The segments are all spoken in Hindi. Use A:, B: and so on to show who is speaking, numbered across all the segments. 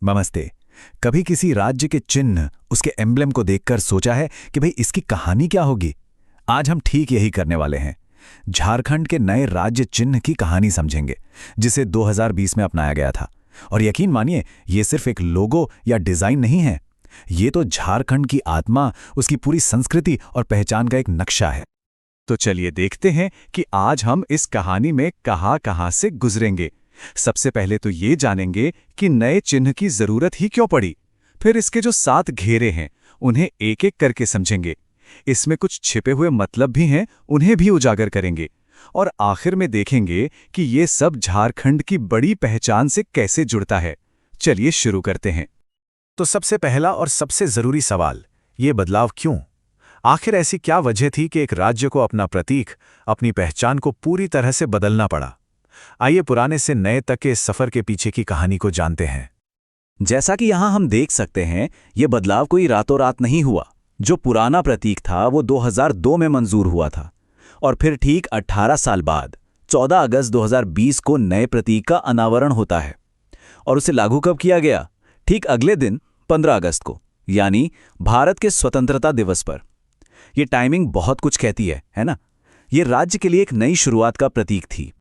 A: नमस्ते। कभी किसी राज्य के चिन्ह, उसके एम्ब्लेम को देखकर सोचा है कि भाई इसकी कहानी क्या होगी? आज हम ठीक यही करने वाले हैं। झारखंड के नए राज्य चिन्ह की कहानी समझेंगे, जिसे 2020 में अपनाया गया था। और यकीन मानिए, ये सिर्फ एक लोगो या डिजाइन नहीं है। ये तो झारखंड की आत्मा, उसकी पूरी संस्कृति और पहचान का एक नक्शा है।
B: तो चलिए देखते हैं कि आज हम इस कहानी में कहां-कहां से गुजरेंगे। सबसे पहले तो ये जानेंगे कि नए चिन्ह की जरूरत ही क्यों पड़ी। फिर इसके जो 7 घेरे हैं, उन्हें एक-एक करके समझेंगे। इसमें कुछ छिपे हुए मतलब भी हैं, उन्हें भी उजागर करेंगे। और आखिर में देखेंगे कि ये सब झारखंड की बड़ी पहचान से कैसे जुड़ता है। चलिए शुरू करते हैं।
A: तो सबसे पहला और सबसे जरूरी सवाल, ये बदलाव क्यों? आखिर ऐसी क्या वजह थी कि एक राज्य को अपना प्रतीक, अपनी पहचान को पूरी तरह से बदलना पड़ा? आइए पुराने से नए तक के इस सफर के पीछे की कहानी को जानते हैं।
C: जैसा कि यहां हम देख सकते हैं, ये बदलाव कोई रातों रात नहीं हुआ। जो पुराना प्रतीक था वो 2002 में मंजूर हुआ था, और फिर ठीक 18 साल बाद 14 अगस्त 2020 को नए प्रतीक का अनावरण होता है। और उसे लागू कब किया गया? ठीक अगले दिन 15 अगस्त को, यानी भारत के स्वतंत्रता दिवस पर। ये टाइमिंग बहुत कुछ कहती है ना? ये राज्य के लिए एक नई शुरुआत का प्रतीक थी।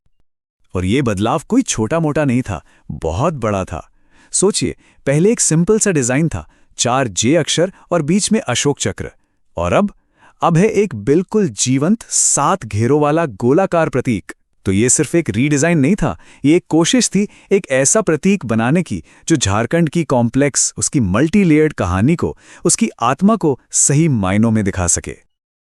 A: और ये बदलाव कोई छोटा मोटा नहीं था, बहुत बड़ा था। सोचिए, पहले एक सिंपल सा डिजाइन था, 4 जे अक्षर और बीच में अशोक चक्र। और अब है एक बिल्कुल जीवंत 7 घेरों वाला गोलाकार प्रतीक। तो ये सिर्फ एक रीडिजाइन नहीं था, ये एक कोशिश थी एक ऐसा प्रतीक बनाने की जो झारखंड की कॉम्प्लेक्स, उसकी मल्टी लेयर्ड कहानी को, उसकी आत्मा को सही मायनों में दिखा सके।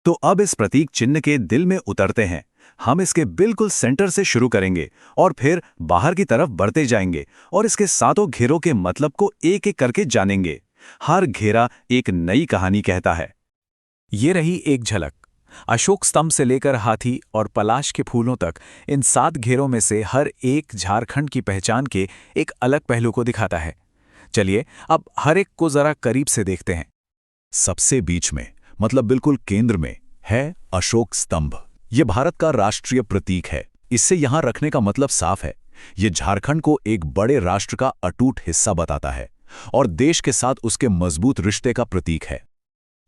B: तो अब इस प्रतीक चिन्ह के दिल में उतरते हैं। हम इसके बिल्कुल सेंटर से शुरू करेंगे और फिर बाहर की तरफ बढ़ते जाएंगे और इसके 7 घेरों के मतलब को एक-एक करके जानेंगे। हर घेरा एक नई कहानी कहता है।
A: ये रही एक झलक। अशोक स्तंभ से लेकर हाथी और पलाश के फूलों तक, इन 7 घेरों में से हर एक झारखंड की पहचान के एक अलग पहलू को दिखाता है। चलिए अब हर एक को जरा करीब से देखते हैं। सबसे बीच में, मतलब बिल्कुल केंद्र में, है अशोक स्तंभ। ये भारत का राष्ट्रीय प्रतीक है। इससे यहां रखने का मतलब साफ है। ये झारखंड को एक बड़े राष्ट्र का अटूट हिस्सा बताता है और देश के साथ उसके मजबूत रिश्ते का प्रतीक है।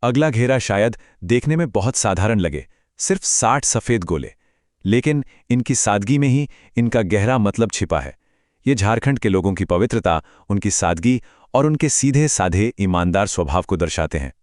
B: अगला घेरा शायद देखने में बहुत साधारण लगे, सिर्फ 60 सफेद गोले, लेकिन इनकी सादगी में ही इनका गहरा मतलब छिपा है। ये झारखंड के लोगों की पवित्रता, उनकी सादगी और उनके सीधे साधे ईमानदार स्वभाव को दर्शाते हैं।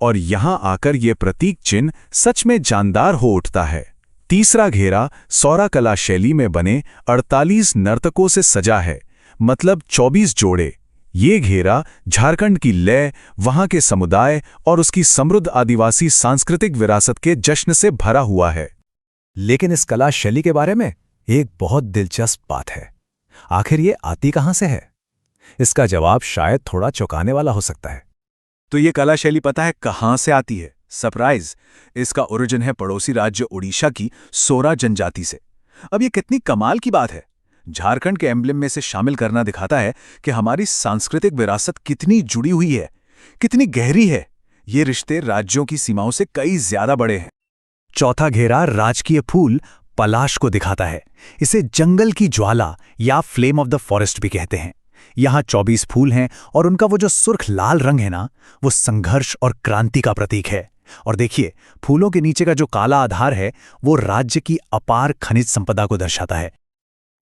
A: और यहां आकर ये प्रतीक चिन्ह सच में जानदार हो उठता है। तीसरा घेरा सौरा कला शैली में बने 48 नर्तकों से सजा है, मतलब 24 जोड़े। ये घेरा झारखंड की लय, वहां के समुदाय और उसकी समृद्ध आदिवासी सांस्कृतिक विरासत के जश्न से भरा हुआ है। लेकिन इस कला शैली के बारे में एक बहुत दिलचस्प बात है। आखिर ये आती कहां से है? इसका जवाब शायद थोड़ा चौंकाने वाला हो सकता है।
B: तो ये कला शैली पता है कहां से आती है? सरप्राइज! इसका ओरिजिन है पड़ोसी राज्य उड़ीसा की सोरा जनजाति से। अब ये कितनी कमाल की बात है। झारखंड के एम्ब्लेम में से शामिल करना दिखाता है कि हमारी सांस्कृतिक विरासत कितनी जुड़ी हुई है, कितनी गहरी है। ये रिश्ते राज्यों की सीमाओं से कई ज्यादा बड़े हैं।
A: चौथा घेरा राजकीय फूल पलाश को दिखाता है। इसे जंगल की ज्वाला या फ्लेम ऑफ द फॉरेस्ट भी कहते हैं। यहाँ 24 फूल हैं और उनका वो जो सुर्ख लाल रंग है ना, वो संघर्ष और क्रांति का प्रतीक है। और देखिए, फूलों के नीचे का जो काला आधार है, वो राज्य की अपार खनिज संपदा को दर्शाता है।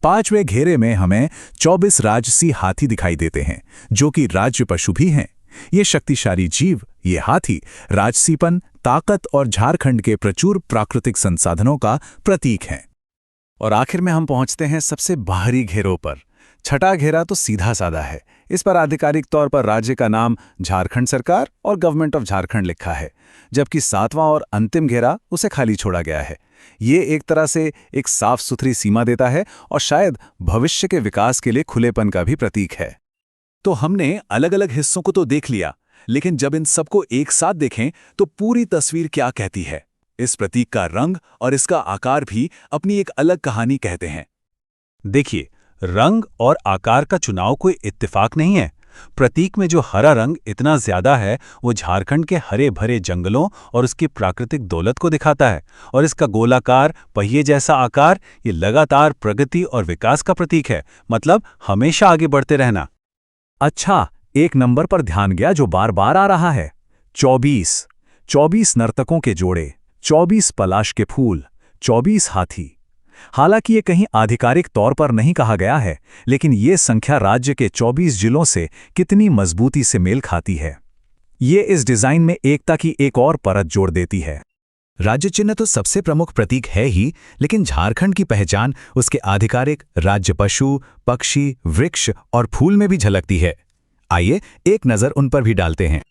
A: 5वें घेरे में हमें 24 राजसी हाथी दिखाई देते हैं, जो कि राज्य पशु भी हैं। ये शक्तिशाली जीव, ये हाथी, राजसीपन, ताकत और झारखंड के प्रचुर प्राकृतिक संसाधनों का प्रतीक हैं। और आखिर में हम पहुंचते हैं सबसे बाहरी घेरों पर। छठा घेरा तो सीधा साधा है। इस पर आधिकारिक तौर पर राज्य का नाम झारखंड सरकार और गवर्नमेंट ऑफ झारखंड लिखा है, जबकि 7वां और अंतिम घेरा उसे खाली छोड़ा गया है। ये एक तरह से एक साफ सुथरी सीमा देता है और शायद भविष्य के विकास के लिए खुलेपन का भी प्रतीक है।
B: तो हमने अलग अलग हिस्सों को तो देख लिया, लेकिन जब इन सबको एक साथ देखें तो पूरी तस्वीर क्या कहती है? इस प्रतीक का रंग और इसका आकार भी अपनी एक अलग कहानी कहते हैं। देखिए, रंग और आकार का चुनाव कोई इत्तेफाक नहीं है। प्रतीक में जो हरा रंग इतना ज्यादा है, वो झारखंड के हरे भरे जंगलों और उसकी प्राकृतिक दौलत को दिखाता है। और इसका गोलाकार पहिए जैसा आकार, ये लगातार प्रगति और विकास का प्रतीक है, मतलब हमेशा आगे बढ़ते रहना।
A: अच्छा, एक नंबर पर ध्यान गया जो बार बार आ रहा है। 24 नर्तकों के जोड़े, 24 पलाश के फूल, 24 हाथी। हालांकि ये कहीं आधिकारिक तौर पर नहीं कहा गया है, लेकिन ये संख्या राज्य के 24 जिलों से कितनी मजबूती से मेल खाती है। ये इस डिजाइन में एकता की एक और परत जोड़ देती है।
D: राज्य चिन्ह तो सबसे प्रमुख प्रतीक है ही, लेकिन झारखंड की पहचान उसके आधिकारिक राज्य पशु, पक्षी, वृक्ष और फूल में भी झलकती है। आइए एक नजर उन पर भी डालते हैं।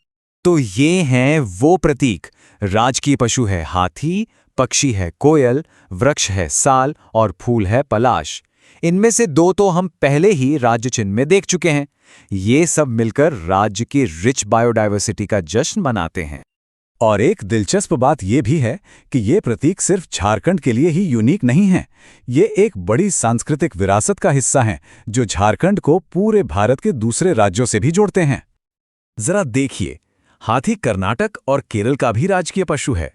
C: तो ये हैं वो प्रतीक। राजकीय पशु है हाथी, पक्षी है कोयल, वृक्ष है साल और फूल है पलाश। इनमें से 2 तो हम पहले ही राज्य चिन्ह में देख चुके हैं। ये सब मिलकर राज्य की रिच बायोडायवर्सिटी का जश्न मनाते हैं।
A: और एक दिलचस्प बात यह भी है कि ये प्रतीक सिर्फ झारखंड के लिए ही यूनिक नहीं है। ये एक बड़ी सांस्कृतिक विरासत का हिस्सा हैं जो झारखंड को पूरे भारत के दूसरे राज्यों से भी जोड़ते हैं।
B: जरा देखिए, हाथी कर्नाटक और केरल का भी राजकीय पशु है,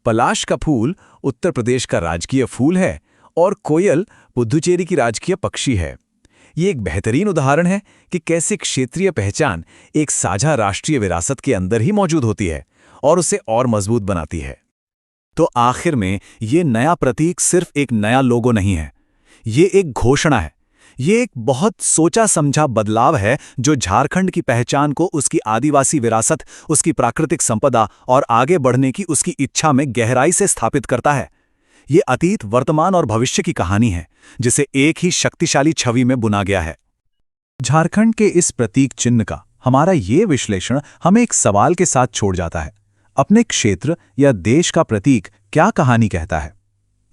B: पलाश का फूल उत्तर प्रदेश का राजकीय फूल है और कोयल पुदुचेरी की राजकीय पक्षी है। ये एक बेहतरीन उदाहरण है कि कैसे क्षेत्रीय पहचान एक साझा राष्ट्रीय विरासत के अंदर ही मौजूद होती है और उसे और मजबूत बनाती है।
A: तो आखिर में ये नया प्रतीक सिर्फ एक नया लोगो नहीं है, ये एक घोषणा है। ये एक बहुत सोचा समझा बदलाव है जो झारखंड की पहचान को उसकी आदिवासी विरासत, उसकी प्राकृतिक संपदा और आगे बढ़ने की उसकी इच्छा में गहराई से स्थापित करता है। ये अतीत, वर्तमान और भविष्य की कहानी है जिसे एक ही शक्तिशाली छवि में बुना गया है। झारखंड के इस प्रतीक चिन्ह का हमारा ये विश्लेषण हमें एक सवाल के साथ छोड़ जाता है। अपने क्षेत्र या देश का प्रतीक क्या कहानी कहता है?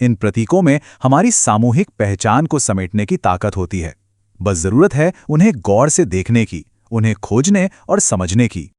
A: इन प्रतीकों में हमारी सामूहिक पहचान को समेटने की ताकत होती है। बस जरूरत है उन्हें गौर से देखने की, उन्हें खोजने और समझने की।